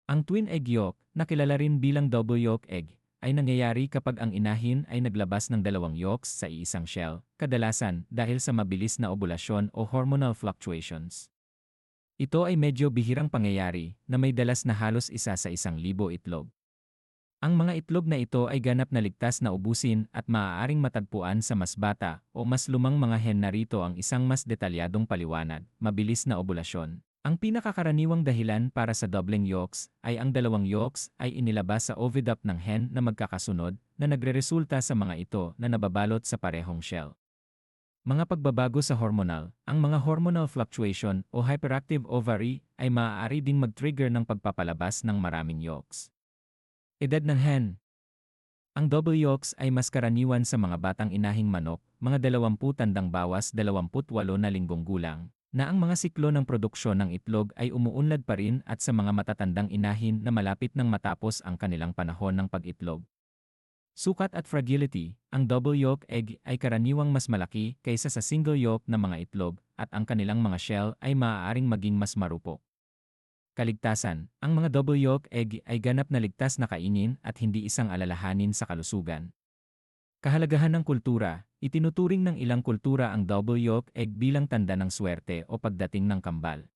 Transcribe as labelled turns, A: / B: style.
A: Ang twin egg yolk, na kilala rin bilang double yolk egg, ay nangyayari kapag ang inahin ay naglabas ng dalawang yolks sa iisang shell, kadalasan dahil sa mabilis na ovulasyon o hormonal fluctuations. Ito ay medyo bihirang pangyayari na may dalas na halos 1 sa 1,000 itlog. Ang mga itlog na ito ay ganap na ligtas na ubusin at maaaring matagpuan sa mas bata o mas lumang mga hen. Narito ang isang mas detalyadong paliwanag: mabilis na ovulasyon. Ang pinakakaraniwang dahilan para sa doubling yolks ay ang dalawang yolks ay inilabas sa oviduct ng hen na magkakasunod na nagreresulta sa mga ito na nababalot sa parehong shell. Mga pagbabago sa hormonal. Ang mga hormonal fluctuation o hyperactive ovary ay maaari ding mag-trigger ng pagpapalabas ng maraming yolks. Edad ng hen. Ang double yolks ay mas karaniwan sa mga batang inahing manok, mga 20 tandang bawas 28 na linggong gulang, na ang mga siklo ng produksyon ng itlog ay umuunlad pa rin, at sa mga matatandang inahin na malapit nang matapos ang kanilang panahon ng pag-itlog. Sukat at fragility. Ang double yolk egg ay karaniwang mas malaki kaysa sa single yolk na mga itlog, at ang kanilang mga shell ay maaaring maging mas marupok. Kaligtasan. Ang mga double yolk egg ay ganap na ligtas na kainin at hindi isang alalahanin sa kalusugan. Kahalagahan ng kultura. Itinuturing ng ilang kultura ang double yolk egg bilang tanda ng swerte o pagdating ng kambal.